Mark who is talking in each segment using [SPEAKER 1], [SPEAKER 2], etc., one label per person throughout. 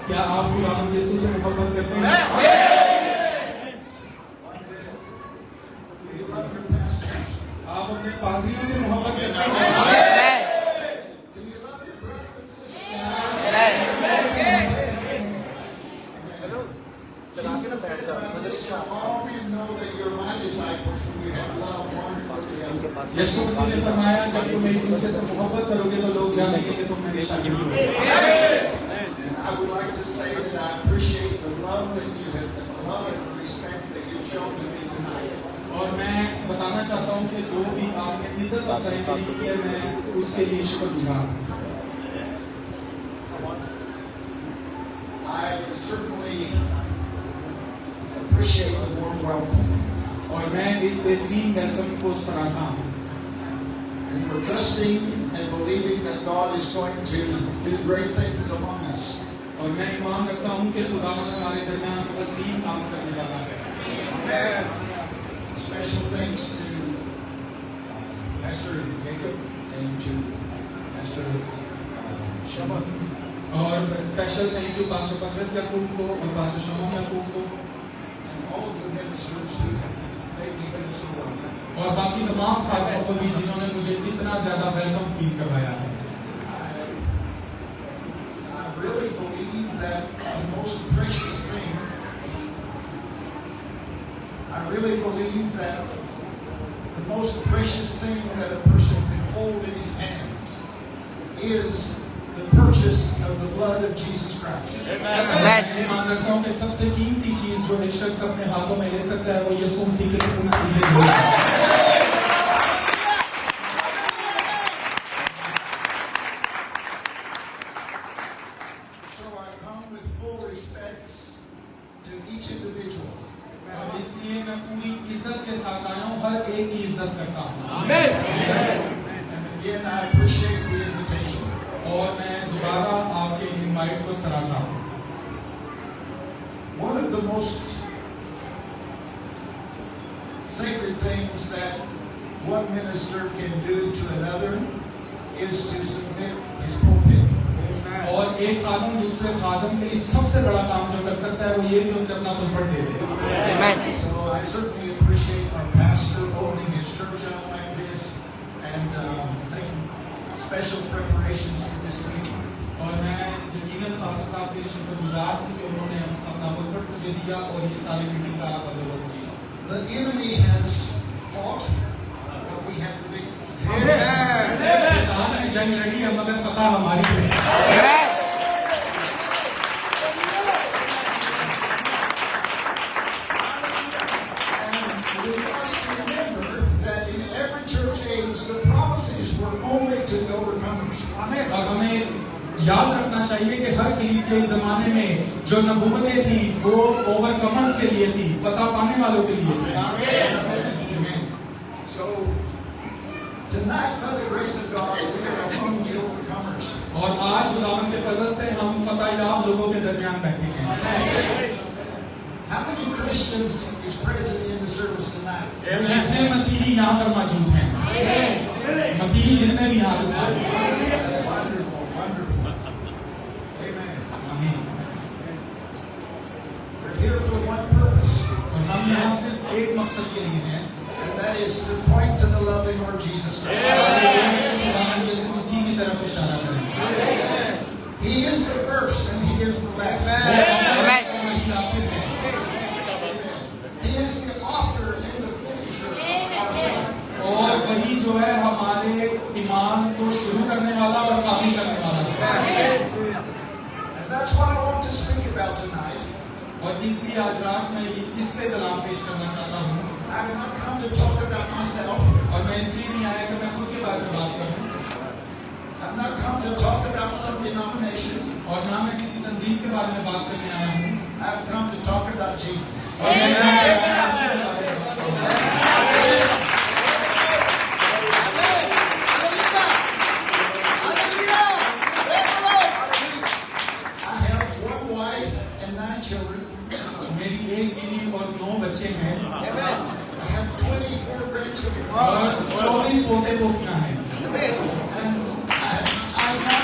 [SPEAKER 1] क्या आप खुदावंद यीशु से मोहब्बत करते हैं? आप अपने पादरियों से मोहब्बत करते हैं? यीशु मसीह ने फरमाया जब तुम एक दूसरे से मोहब्बत करोगे तो लोग जानेंगे कि तुम मेरे शागिर्द हो।
[SPEAKER 2] I would like to say that I appreciate the love that you have, the love and respect that you've shown to me tonight.
[SPEAKER 1] और मैं बताना चाहता हूँ कि जो भी आपने इज्जत अफजाई मेरी की है मैं उसके लिए शुक्रगुजार हूँ।
[SPEAKER 2] I certainly appreciate the warm welcome.
[SPEAKER 1] और मैं इस बेहतरीन वेलकम को सराहता हूँ।
[SPEAKER 2] And we're trusting and believing that God is going to do great things among us.
[SPEAKER 1] और मैं ईमान रखता हूँ कि खुदावंद हमारे दरमियान वसीम काम करने वाला है।
[SPEAKER 2] Amen. Special thanks to Pastor Jacob and to Pastor Shama.
[SPEAKER 1] और स्पेशल थैंक यू पास्टर पत्रस याकूब को और पास्टर शमोन याकूब को
[SPEAKER 2] And all of the ministers who made me feel so welcome.
[SPEAKER 1] और बाकी तमाम खातों को भी जिन्होंने मुझे इतना ज्यादा वेलकम फील करवाया है।
[SPEAKER 2] I really believe that the most precious thing, I really believe that the most precious thing that a person can hold in his hands is the purchase of the blood of Jesus Christ.
[SPEAKER 1] मैं ईमान रखता हूँ कि सबसे कीमती चीज जो एक शख्स अपने हाथों में ले सकता है वो यीशु मसीह के खून की है।
[SPEAKER 2] So I come with full respects to each individual.
[SPEAKER 1] और इसलिए मैं पूरी इज्जत के साथ आया हूँ, हर एक की इज्जत करता हूँ।
[SPEAKER 2] And again, I appreciate the invitation.
[SPEAKER 1] और मैं दोबारा आपके इनवाइट को सराहता हूँ।
[SPEAKER 2] One of the most sacred things that one minister can do to another is to submit his pulpit.
[SPEAKER 1] और एक खादम दूसरे खादम के लिए सबसे बड़ा काम जो कर सकता है वो ये कि उसे अपना पुलपट दे दे।
[SPEAKER 2] So I certainly appreciate our pastor opening his church out like this and making special preparations for this meeting.
[SPEAKER 1] और मैं यकीनन पास्टर साहब के लिए शुक्रगुजार हूँ कि उन्होंने अपना पुलपट मुझे दिया और ये सारी मीटिंग का बंदोबस्त किया।
[SPEAKER 2] The enemy has fought, but we have the victory.
[SPEAKER 1] शैतान ने जंग लड़ी है मगर फतह हमारी है।
[SPEAKER 2] We must remember that in every church age, the promises were only to the overcomers.
[SPEAKER 1] और हमें याद रखना चाहिए कि हर कलीसियाई ज़माने में जो नबूवतें थी वो ओवरकमर्स के लिए थी, फतह पाने वालों के लिए थी।
[SPEAKER 2] So tonight, by the grace of God, we are among the overcomers.
[SPEAKER 1] और आज खुदावंद के फजल से हम फतह याब लोगों के दरमियान बैठे हैं।
[SPEAKER 2] How many Christians is present in the service tonight?
[SPEAKER 1] कितने मसीही यहाँ पर मौजूद हैं? मसीही जितने भी यहाँ पर हैं।
[SPEAKER 2] Wonderful, wonderful. Amen.
[SPEAKER 1] आमीन।
[SPEAKER 2] We're here for one purpose,
[SPEAKER 1] और हम यहाँ सिर्फ एक मकसद के लिए हैं।
[SPEAKER 2] and that is to point to the loving Lord Jesus Christ.
[SPEAKER 1] खुदावंद यीशु मसीह की तरफ इशारा करें।
[SPEAKER 2] He is the first and He is the last.
[SPEAKER 1] वही आखिर है।
[SPEAKER 2] He is the author and the finisher of our faith.
[SPEAKER 1] और वही जो है हमारे ईमान को शुरू करने वाला और काबिल करने वाला है।
[SPEAKER 2] And that's what I want to speak about tonight.
[SPEAKER 1] और इसलिए आज रात में इस पे कलाम पेश करना चाहता हूँ।
[SPEAKER 2] I have not come to talk about myself.
[SPEAKER 1] और मैं इसलिए नहीं आया कि मैं खुद के बारे में बात करूँ।
[SPEAKER 2] I have not come to talk about some denomination.
[SPEAKER 1] और ना मैं किसी तंजीम के बारे में बात करने आया हूँ।
[SPEAKER 2] I have come to talk about Jesus.
[SPEAKER 1] और मैं यहाँ पे यीशु के बारे में बात करूँगा।
[SPEAKER 2] I have one wife and 9 children.
[SPEAKER 1] मेरी एक बीवी और 9 बच्चे हैं।
[SPEAKER 2] I have 24 grandchildren.
[SPEAKER 1] और 24 पोते पोतियां हैं।
[SPEAKER 2] And I'm not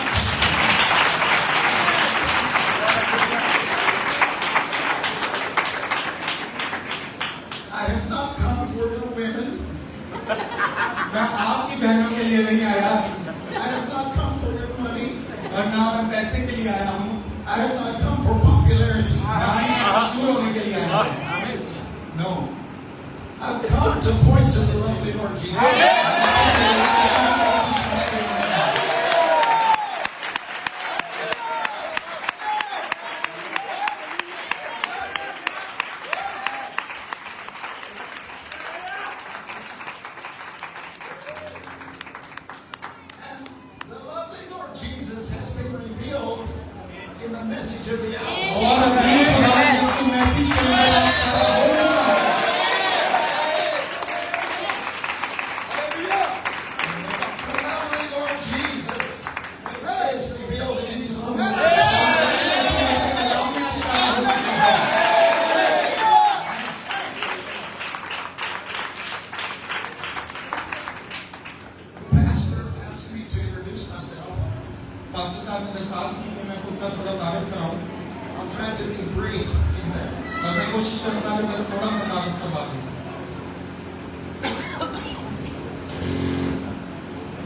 [SPEAKER 1] और ना मैं पैसे के लिए आया हूँ,
[SPEAKER 2] I have not come for popularity.
[SPEAKER 1] ना ही मैं मशहूर होने के लिए आया हूँ। No.
[SPEAKER 2] I've come to point to the lovely Lord Jesus. And the lovely Lord Jesus has been revealed in the message of the hour.
[SPEAKER 1] और अजीम खुदा यीशु मैसीह के अंदर आश्कारा हो चुका है।
[SPEAKER 2] The lovely Lord Jesus is revealed in His own word.
[SPEAKER 1] कलाम में आश्कारा हो चुका है।
[SPEAKER 2] The pastor asked me to introduce myself.
[SPEAKER 1] Pastor साहब ने दरखास्त की कि मैं खुद का थोड़ा तारीफ कराऊं,
[SPEAKER 2] I'll try to be brief in that.
[SPEAKER 1] और मैं कोशिश करूंगा कि बस थोड़ा सा तारीफ करवा दूं।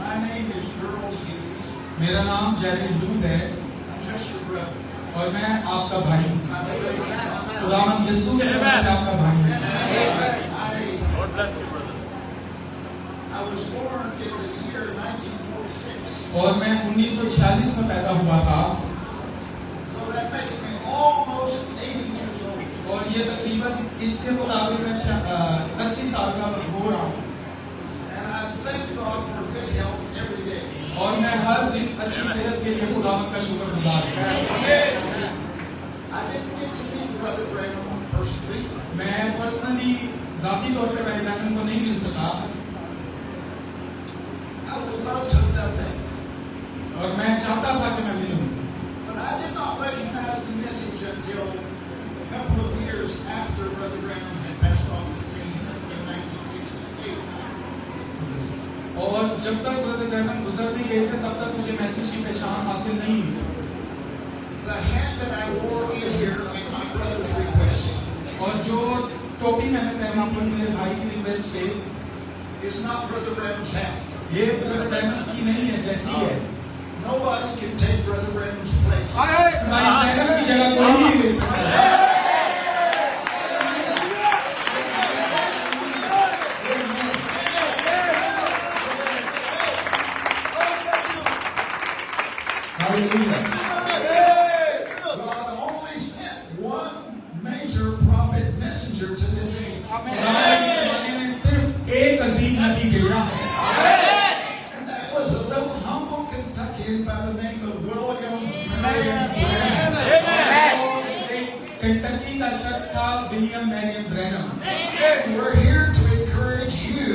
[SPEAKER 2] My name is Gerald Hughes.
[SPEAKER 1] मेरा नाम जेरी ह्यूज है
[SPEAKER 2] I'm just your brother.
[SPEAKER 1] और मैं आपका भाई हूं।
[SPEAKER 2] My name is
[SPEAKER 1] खुदावंद यीशु के नाम से आपका भाई हूं।
[SPEAKER 3] God bless you, brother.
[SPEAKER 2] I was born in the year 1946.
[SPEAKER 1] और मैं 1946 में पैदा हुआ था,
[SPEAKER 2] So that makes me almost 80 years old.
[SPEAKER 1] और ये तकरीबन इसके मुताबिक मैं 80 साल का हो रहा हूँ।
[SPEAKER 2] And I thank God for good health every day.
[SPEAKER 1] और मैं हर दिन अच्छी सेहत के लिए खुदावंद का शुक्रगुजार हूँ।
[SPEAKER 2] I didn't get to meet Brother Branham personally,
[SPEAKER 1] मैं पर्सनली जाती तौर पे भाई ब्रैनम को नहीं मिल सका,
[SPEAKER 2] I would love to have done that.
[SPEAKER 1] और मैं चाहता था कि मैं मिलूं,
[SPEAKER 2] But I did not recognize the message until a couple of years after Brother Branham had passed off the scene in 1968.
[SPEAKER 1] और जब तक ब्रदर ब्रैनम गुजर नहीं गए थे तब तक मुझे मैसेज की पहचान हासिल नहीं हुई।
[SPEAKER 2] The hat that I wore in here at my brother's request
[SPEAKER 1] और जो टोपी मैंने पहनी थी मेरे भाई की रिक्वेस्ट पे,
[SPEAKER 2] is not Brother Branham's hat.
[SPEAKER 1] ये ब्रदर ब्रैनम की नहीं है, जैसी है।
[SPEAKER 2] Nobody can take Brother Branham's place.
[SPEAKER 1] भाई ब्रैनम की जगह कोई नहीं ले सकता। Hallelujah.
[SPEAKER 2] God only sent one major prophet messenger to this age.
[SPEAKER 1] खुदा इस ज़माने में सिर्फ एक अजीम नबी भेजा है,
[SPEAKER 2] And that was a little humble Kentuckian by the name of William Marion Branham.
[SPEAKER 1] Kentucky का शख्स था William Marion Branham.
[SPEAKER 2] And we're here to encourage you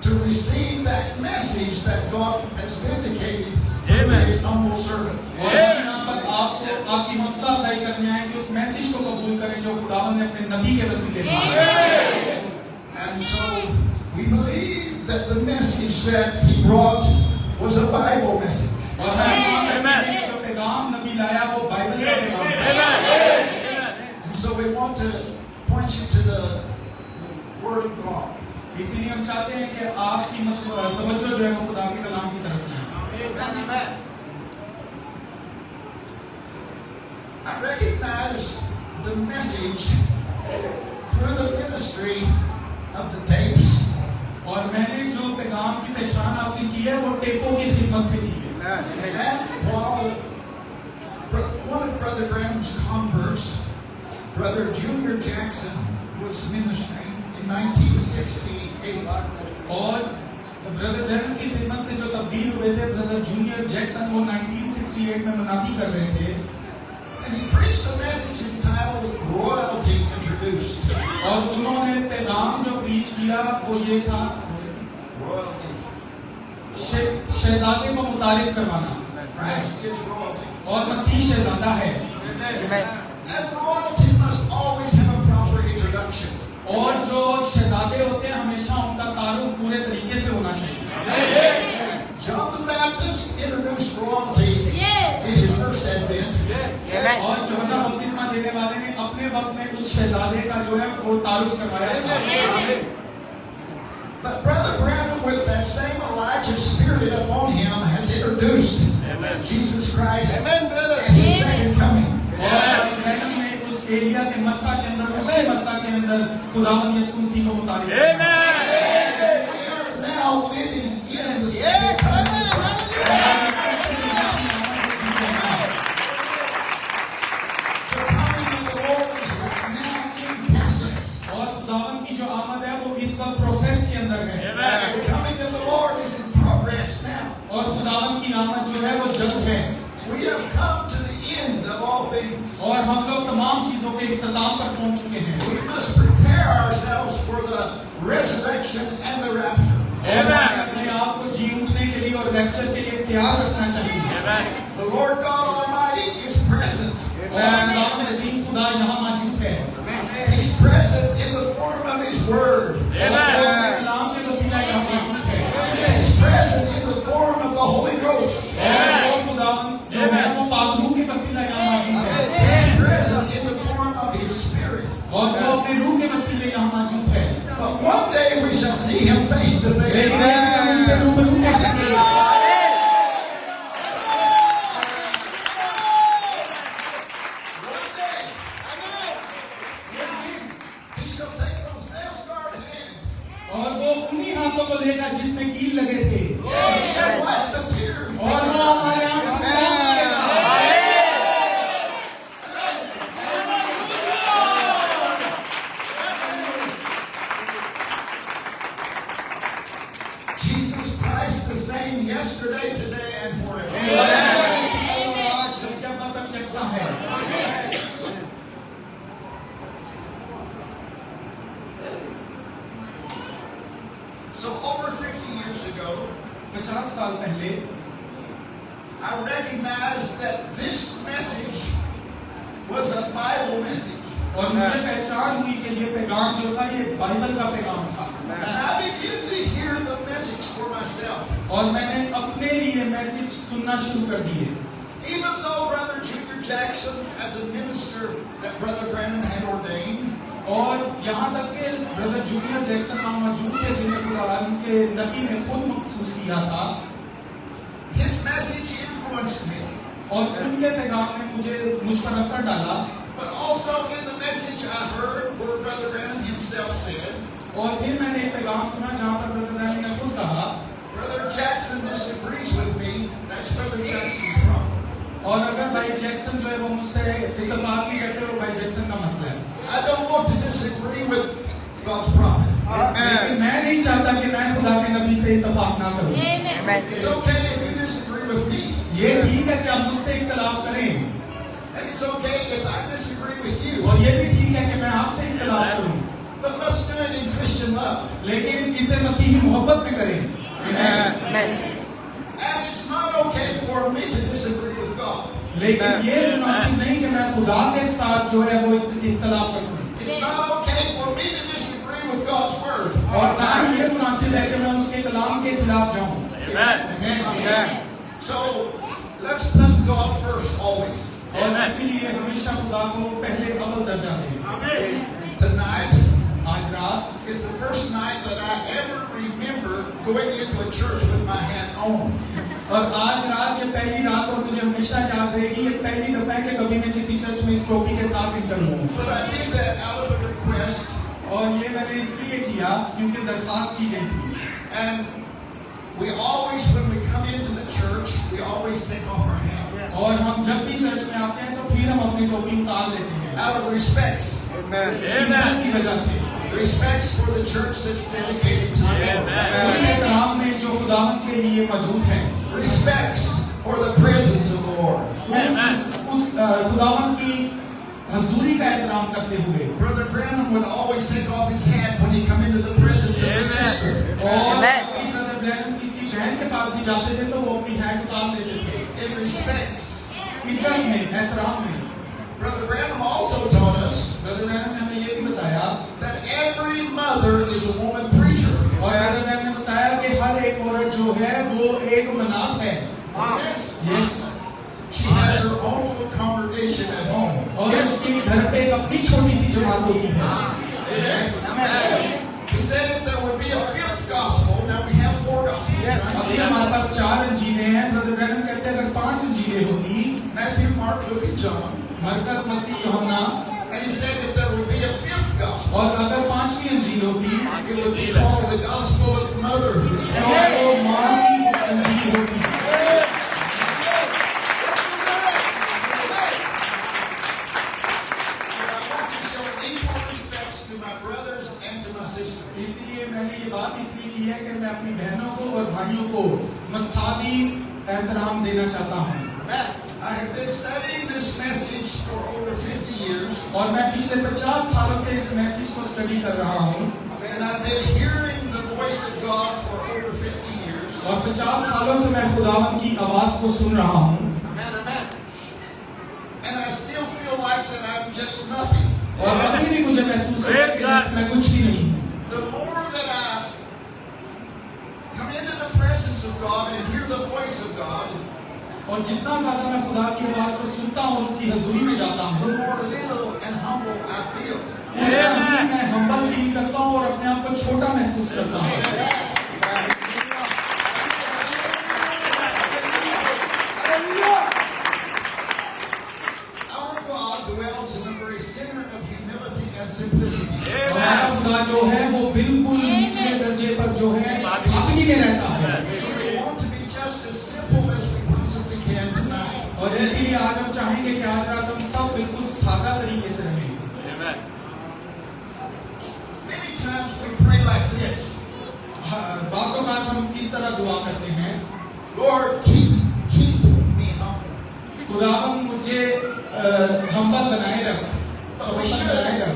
[SPEAKER 2] to receive that message that God has vindicated through His humble servant.
[SPEAKER 1] और हम यहाँ पर आपको आपकी हौसला अफजाई करने आए कि उस मैसेज को कबूल करें जो खुदावंद ने अपने नबी के वसीले दिया।
[SPEAKER 2] And so we believe that the message that He brought was a Bible message.
[SPEAKER 1] और हम ईमान रखते हैं कि जो पैगाम नबी लाया वो बाइबल का पैगाम है।
[SPEAKER 2] And so we want to point you to the Word of God.
[SPEAKER 1] इसीलिए हम चाहते हैं कि आपकी तवज्जो जो है वो खुदा के कलाम की तरफ लाएं।
[SPEAKER 2] I recognized the message through the ministry of the tapes.
[SPEAKER 1] और मैंने जो पैगाम की पहचान हासिल की है वो टेपों की खिदमत से की है।
[SPEAKER 2] And while one of Brother Branham's converts, Brother Junior Jackson, was ministering in 1968.
[SPEAKER 1] और ब्रदर ब्रैनम की खिदमत से जो तब्दील हुए थे ब्रदर जूनियर जैक्सन, वो 1968 में मनाती कर रहे थे।
[SPEAKER 2] And he preached a message entitled Royalty Introduced.
[SPEAKER 1] और उन्होंने पैगाम जो प्रीच किया वो ये था,
[SPEAKER 2] Royalty.
[SPEAKER 1] शहजादे को मुतारिफ करवाना,
[SPEAKER 2] Christ is royalty.
[SPEAKER 1] और मसीह शहजादा है।
[SPEAKER 2] And royalty must always have a proper introduction.
[SPEAKER 1] और जो शहजादे होते हैं हमेशा उनका तारुफ पूरे तरीके से होना चाहिए।
[SPEAKER 2] John the Baptist introduced royalty in his first advent.
[SPEAKER 1] और यूहन्ना बपतिस्मा देने वाले ने अपने वक्त में उस शहजादे का जो है वो तारुफ करवाया था।
[SPEAKER 2] But Brother Branham, with that same Elijah spirit upon him, has introduced Jesus Christ
[SPEAKER 3] Amen, brother.
[SPEAKER 2] and His second coming.
[SPEAKER 1] और ब्रैनम ने उस एलिया के मसा के अंदर उसी मसा के अंदर खुदावंद यीशु मसीह को मुताबिक
[SPEAKER 3] Amen.
[SPEAKER 2] We are now living in the second coming. The coming of the Lord is right now in process.
[SPEAKER 1] और खुदावंद की जो आमद है वो इस वक्त प्रोसेस के अंदर है
[SPEAKER 3] Amen.
[SPEAKER 2] The coming of the Lord is in progress now.
[SPEAKER 1] और खुदावंद की आमद जो है वो जल्द है
[SPEAKER 2] We have come to the end of all things.
[SPEAKER 1] और हम लोग तमाम चीजों के इख्तिताम पर पहुंच चुके हैं
[SPEAKER 2] We must prepare ourselves for the resurrection and the rapture.
[SPEAKER 1] और हमें अपने आप को जी उठने के लिए और रैप्चर के लिए तैयार रखना चाहिए
[SPEAKER 3] Amen.
[SPEAKER 2] The Lord God Almighty is present.
[SPEAKER 1] और खुदावंद अजीम खुदा यहाँ मौजूद है
[SPEAKER 2] He's present in the form of His Word.
[SPEAKER 1] और वो अपने कलाम के वसीला यहाँ मौजूद है
[SPEAKER 2] He's present in the form of the Holy Ghost.
[SPEAKER 1] और वो खुदावंद जो है वो पागलू के वसीला यहाँ मौजूद है
[SPEAKER 2] He's present in the form of His Spirit.
[SPEAKER 1] और वो अपने रूह के वसीले यहाँ मौजूद है
[SPEAKER 2] But one day we shall see Him face to face.
[SPEAKER 1] लेकिन एक दिन हम उनसे रूबरू देखेंगे
[SPEAKER 2] One day He shall take those nail-scarred hands.
[SPEAKER 1] और वो उन्हीं हाथों को लेगा जिसमें कील लगे थे
[SPEAKER 2] He shall wipe the tears.
[SPEAKER 1] और वो हमारे आंसू पोंछ देगा
[SPEAKER 2] Jesus Christ the same yesterday, today, and forever.
[SPEAKER 1] और आज जब तक यकसा है
[SPEAKER 2] So over 50 years ago,
[SPEAKER 1] 50 साल पहले
[SPEAKER 2] I recognized that this message was a Bible message.
[SPEAKER 1] और मुझे पहचान हुई कि ये पैगाम जो था ये बाइबल का पैगाम था
[SPEAKER 2] And I began to hear the message for myself.
[SPEAKER 1] और मैंने अपने लिए मैसेज सुनना शुरू कर दिए
[SPEAKER 2] Even though Brother Junior Jackson, as a minister that Brother Branham had ordained,
[SPEAKER 1] और यहाँ तक कि ब्रदर जूनियर जैक्सन वहाँ मौजूद थे जिन्हें खुदा के नबी ने खुद महसूस किया था
[SPEAKER 2] his message influenced me.
[SPEAKER 1] और उनके पैगाम ने मुझ पर असर डाला
[SPEAKER 2] But also in the message I heard where Brother Branham himself said,
[SPEAKER 1] और फिर मैंने एक पैगाम सुना जहाँ पर ब्रदर रैम ने खुद कहा
[SPEAKER 2] Brother Jackson disagrees with me, that's Brother Jackson's problem.
[SPEAKER 1] और अगर भाई जैक्सन जो है वो मुझसे इत्तेफाक नहीं करते वो भाई जैक्सन का मसला है
[SPEAKER 2] I don't want to disagree with God's prophet.
[SPEAKER 1] लेकिन मैं नहीं चाहता कि मैं खुदा के नबी से इत्तेफाक ना करूं
[SPEAKER 2] It's okay if you disagree with me.
[SPEAKER 1] ये ठीक है कि आप मुझसे इख्तिलाफ करें
[SPEAKER 2] And it's okay if I disagree with you.
[SPEAKER 1] और ये भी ठीक है कि मैं आपसे इख्तिलाफ करूं
[SPEAKER 2] But let's do it in Christian love.
[SPEAKER 1] लेकिन इसे मसीही मोहब्बत में करें
[SPEAKER 2] And it's not okay for me to disagree with God.
[SPEAKER 1] लेकिन ये मुनासिब नहीं कि मैं खुदा के साथ जो है वो इख्तिलाफ करूं
[SPEAKER 2] It's not okay for me to disagree with God's word.
[SPEAKER 1] और ना ही ये मुनासिब है कि मैं उसके कलाम के खिलाफ जाऊं
[SPEAKER 3] Amen.
[SPEAKER 2] So let's put God first always.
[SPEAKER 1] और इसीलिए हमेशा खुदा को पहले अव्वल दर्जा दें
[SPEAKER 2] Tonight
[SPEAKER 1] आज रात
[SPEAKER 2] is the first night that I ever remember going into a church with my hat on.
[SPEAKER 1] और आज रात ये पहली रात और मुझे हमेशा याद रहेगी ये पहली दफा है कि कभी मैं किसी चर्च में इस टोपी के साथ इंटर हूँ
[SPEAKER 2] But I did that out of a request.
[SPEAKER 1] और ये मैंने इसलिए किया क्योंकि दरखास्त की गई थी
[SPEAKER 2] And we always, when we come into the church, we always take off our hat.
[SPEAKER 1] और हम जब भी चर्च में आते हैं तो फिर हम अपनी टोपी उतार लेते हैं
[SPEAKER 2] Out of respects.
[SPEAKER 1] इज्जत की वजह से
[SPEAKER 2] Respects for the church that's dedicated to the Lord.
[SPEAKER 1] उस एहतराम में जो खुदावंद के लिए मौजूद है
[SPEAKER 2] Respects for the presence of the Lord.
[SPEAKER 1] उस खुदावंद की हजूरी का एहतराम करते हुए
[SPEAKER 2] Brother Branham would always take off his hat when he come into the presence of his sister.
[SPEAKER 1] और अपनी ब्रदर ब्रैनम किसी बहन के पास भी जाते थे तो वो अपनी हैट उतार लेते थे
[SPEAKER 2] In respects.
[SPEAKER 1] इज्जत में एहतराम में
[SPEAKER 2] Brother Branham also taught us
[SPEAKER 1] brother Branham ने हमें ये भी बताया
[SPEAKER 2] that every mother is a woman preacher.
[SPEAKER 1] और ब्रदर ब्रैनम ने बताया कि हर एक औरत जो है वो एक मनाफ है
[SPEAKER 2] Yes.
[SPEAKER 1] Yes
[SPEAKER 2] She has her own little congregation at home.
[SPEAKER 1] और उसकी घर पे एक अपनी छोटी सी जमात होती है
[SPEAKER 2] Amen. He said if there would be a fifth gospel, now we have four gospels.
[SPEAKER 1] अभी हमारे पास 4 अंजीलें हैं ब्रदर ब्रैनम कहते हैं अगर 5 मरकस, मत्ती, यूहन्ना,
[SPEAKER 2] And he said if there would be a fifth gospel,
[SPEAKER 1] और अगर पांचवी अंजील होती
[SPEAKER 2] it would be called the gospel of motherhood.
[SPEAKER 1] तो वो माँ की अंजील होती।
[SPEAKER 2] And I want to show equal respect to my brothers and to my sisters.
[SPEAKER 1] इसलिए मैंने ये बात इसलिए की है कि मैं अपनी बहनों को और भाइयों को मसावी एहतराम देना चाहता हूँ।
[SPEAKER 2] I have been studying this message for over 50 years,
[SPEAKER 1] और मैं पिछले 50 सालों से इस मैसेज को स्टडी कर रहा हूँ
[SPEAKER 2] and I've been hearing the voice of God for over 50 years.
[SPEAKER 1] और 50 सालों से मैं खुदावंद की आवाज को सुन रहा हूँ
[SPEAKER 2] And I still feel like that I'm just nothing.
[SPEAKER 1] और अभी भी मुझे महसूस होता है कि मैं कुछ भी नहीं हूँ।
[SPEAKER 2] The more that I come into the presence of God and hear the voice of God,
[SPEAKER 1] और जितना ज्यादा मैं खुदा की आवाज को सुनता हूँ और उसकी हजूरी में जाता हूँ,
[SPEAKER 2] the more little and humble I feel.
[SPEAKER 1] उतना ही मैं हम्बल फील करता हूँ और अपने आप को छोटा महसूस करता हूँ।
[SPEAKER 2] Our God dwells in the very center of humility and simplicity.
[SPEAKER 1] हमारा खुदा जो है वो बिल्कुल निचले दर्जे पर जो है सादगी में रहता है।
[SPEAKER 2] So we want to be just as simple as we possibly can tonight.
[SPEAKER 1] और इसीलिए आज हम चाहेंगे कि आज रात हम सब बिल्कुल सादा तरीके से रहें।
[SPEAKER 2] Many times we pray like this.
[SPEAKER 1] बाज़ों बात हम इस तरह दुआ करते हैं,
[SPEAKER 2] Lord, keep me humble.
[SPEAKER 1] खुदावंद मुझे हम्बल बनाए रख,
[SPEAKER 2] But we
[SPEAKER 1] छोटा बनाए रख।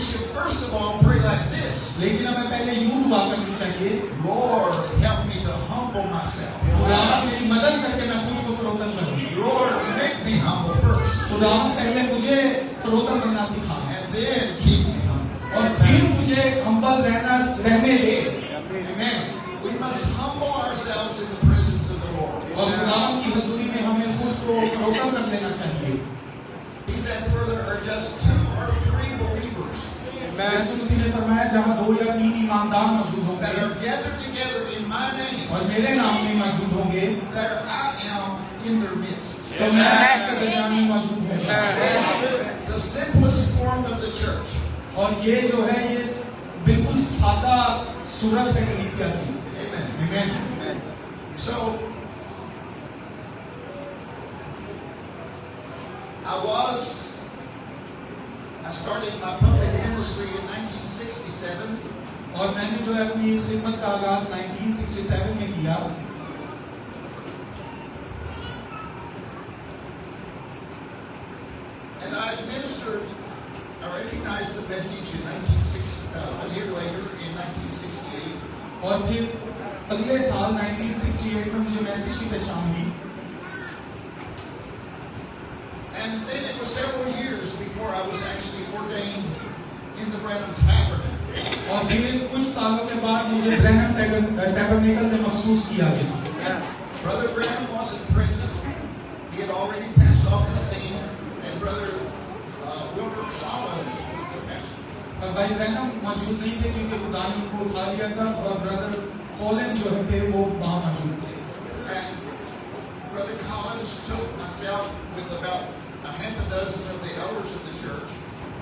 [SPEAKER 2] should first of all pray like this.
[SPEAKER 1] लेकिन हमें पहले यूं दुआ करनी चाहिए,
[SPEAKER 2] Lord, help me to humble myself.
[SPEAKER 1] खुदावंद मेरी मदद करके मैं खुद को फरोतन करूं।
[SPEAKER 2] Lord, make me humble first.
[SPEAKER 1] खुदावंद पहले मुझे फरोतन बनना सिखा
[SPEAKER 2] And then keep me humble.
[SPEAKER 1] और फिर मुझे हम्बल रहने दे। आमीन।
[SPEAKER 2] We must humble ourselves in the presence of the Lord.
[SPEAKER 1] और खुदावंद की हजूरी में हमें खुद को फरोतन कर लेना चाहिए।
[SPEAKER 2] He said further, are just 2 or 3 believers
[SPEAKER 1] यीशु मसीह ने फरमाया जहाँ 2 या 3 ईमानदार मौजूद
[SPEAKER 2] that
[SPEAKER 1] होंगे
[SPEAKER 2] are gathered together in my name,
[SPEAKER 1] और मेरे नाम में मौजूद होंगे,
[SPEAKER 2] there I am in their midst.
[SPEAKER 1] तो मैं आपके दरमियान में मौजूद हूँ।
[SPEAKER 2] The simplest form of the church.
[SPEAKER 1] और ये जो है ये बिल्कुल सादा सूरत है कलीसिया की।
[SPEAKER 2] Amen.
[SPEAKER 1] आमीन।
[SPEAKER 2] So, I started my public ministry in 1967.
[SPEAKER 1] और मैंने जो है अपनी खिदमत का आगाज 1967 में किया
[SPEAKER 2] And I recognized the message in a year later in 1968.
[SPEAKER 1] और फिर अगले साल 1968 में मुझे मैसेज की पहचान हुई।
[SPEAKER 2] And then it was several years before I was actually ordained in the Branham Tabernacle.
[SPEAKER 1] और फिर कुछ सालों के बाद मुझे ब्रैनम टैबरनेकल में मखसूस किया गया।
[SPEAKER 2] Brother Branham wasn't present. He had already passed off the scene. And Brother Wilbur Collins was the pastor.
[SPEAKER 1] और भाई ब्रैनम मौजूद नहीं थे क्योंकि खुदा ने उनको उठा लिया था और ब्रदर कॉलिन जो थे वो वहाँ मौजूद थे।
[SPEAKER 2] And Brother Collins took myself with about a half a dozen of the elders of the church.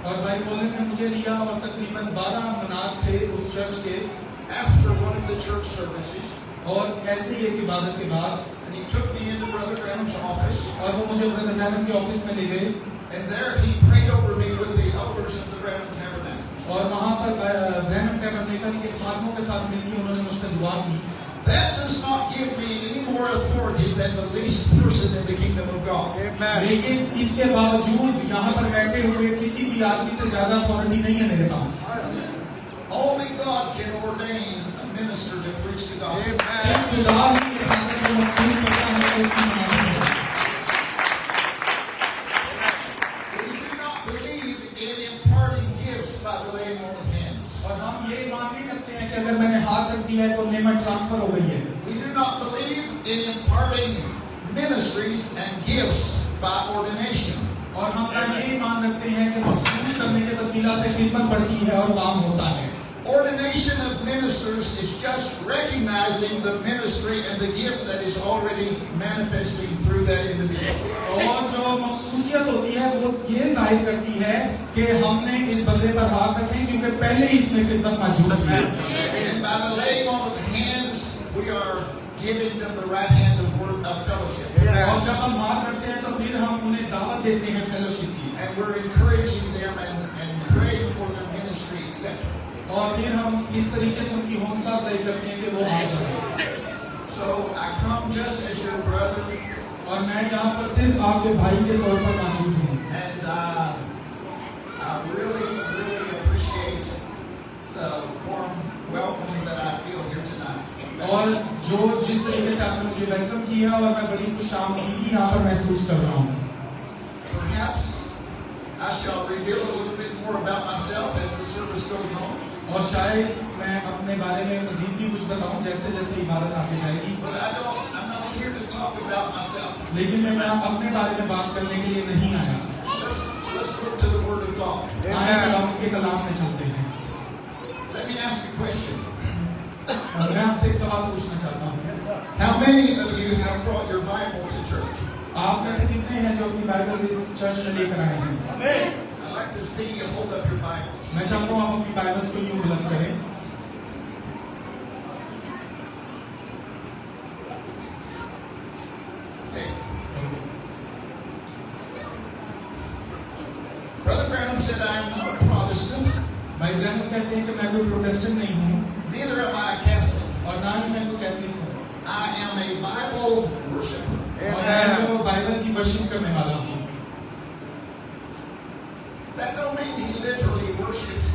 [SPEAKER 1] और भाई कॉलिन ने मुझे लिया और तकरीबन 12 मनाद थे उस चर्च के।
[SPEAKER 2] After one of the church services,
[SPEAKER 1] और ऐसे ही एक इबादत के बाद
[SPEAKER 2] and he took me into Brother Branham's office.
[SPEAKER 1] और वो मुझे ब्रदर ब्रैनम के ऑफिस में ले गए
[SPEAKER 2] And there he prayed over me with the elders of the Branham Tabernacle.
[SPEAKER 1] और वहाँ पर ब्रैनम टैबरनेकल के खादमों के साथ मिलकर उन्होंने मुझसे दुआ की।
[SPEAKER 2] That does not give me any more authority than the least person in the kingdom of God.
[SPEAKER 1] लेकिन इसके बावजूद यहाँ पर बैठे हुए किसी भी आदमी से ज्यादा अथॉरिटी नहीं है मेरे पास।
[SPEAKER 2] Only God can ordain a minister to preach the gospel.
[SPEAKER 1] सिर्फ खुदा ही ये ताकत को महसूस करता है कि उसकी मनानी है।
[SPEAKER 2] We do not believe in imparting gifts by the laying on of hands.
[SPEAKER 1] और हम ये मान नहीं रखते हैं कि अगर मैंने हाथ रख दिया है तो नेमत ट्रांसफर हो गई है।
[SPEAKER 2] We do not believe in imparting ministries and gifts by ordination.
[SPEAKER 1] और हम ये मान रखते हैं कि महसूस करने के वसीला से खिदमत बढ़ती है और काम होता है।
[SPEAKER 2] Ordination of ministers is just recognizing the ministry and the gift that is already manifesting through that individual.
[SPEAKER 1] और जो जो मखसूसियत होती है वो ये जाहिर करती है कि हमने इस बदले पर हाथ रखे क्योंकि पहले ही इसमें खिदमत मौजूद थी।
[SPEAKER 2] And by the laying on of the hands, we are giving them the right hand of fellowship.
[SPEAKER 1] और जब हम हाथ रखते हैं तो फिर हम उन्हें दावत देते हैं फेलोशिप की,
[SPEAKER 2] And we're encouraging them and praying for their ministry, etc.
[SPEAKER 1] और फिर हम इस तरीके से उनकी हौसला अफजाई करते हैं कि वो आगे बढ़ें।
[SPEAKER 2] So I come just as your brother,
[SPEAKER 1] और मैं यहाँ पर सिर्फ आपके भाई के तौर पर मौजूद हूँ,
[SPEAKER 2] and I really appreciate the warm welcome that I feel here tonight.
[SPEAKER 1] और जिस तरीके से आपने मुझे वेलकम किया और मैं बड़ी खुशामदीदी यहाँ पर महसूस कर रहा हूँ।
[SPEAKER 2] Perhaps I shall reveal a little bit more about myself as the service goes on.
[SPEAKER 1] और शायद मैं अपने बारे में मजीद भी कुछ बताऊं जैसे जैसे इबादत आगे जाएगी,
[SPEAKER 2] But I'm not here to talk about myself.
[SPEAKER 1] लेकिन मैं यहाँ अपने बारे में बात करने के लिए नहीं आया।
[SPEAKER 2] Let's look to the Word of God.
[SPEAKER 1] आए खुदावंद के कलाम में चलते हैं।
[SPEAKER 2] Let me ask you a question.
[SPEAKER 1] और मैं आपसे एक सवाल पूछना चाहता हूँ,
[SPEAKER 2] How many of you have brought your Bible to church?
[SPEAKER 1] आप में से कितने हैं जो अपनी बाइबल इस चर्च में लेकर आए हैं?
[SPEAKER 2] I'd like to see you hold up your Bible.
[SPEAKER 1] मैं चाहता हूँ आप अपनी बाइबल्स को यूं बुलंद करें।
[SPEAKER 2] Okay. Brother Branham said I'm not a Protestant,
[SPEAKER 1] भाई ब्रैनम कहते हैं कि मैं कोई प्रोटेस्टेंट नहीं हूँ
[SPEAKER 2] neither am I a Catholic.
[SPEAKER 1] और ना ही मैं कोई कैथलिक हूँ,
[SPEAKER 2] I am a Bible worshiper.
[SPEAKER 1] और मैं जो बाइबल की वर्शिप करने वाला हूँ।
[SPEAKER 2] That don't mean he literally worships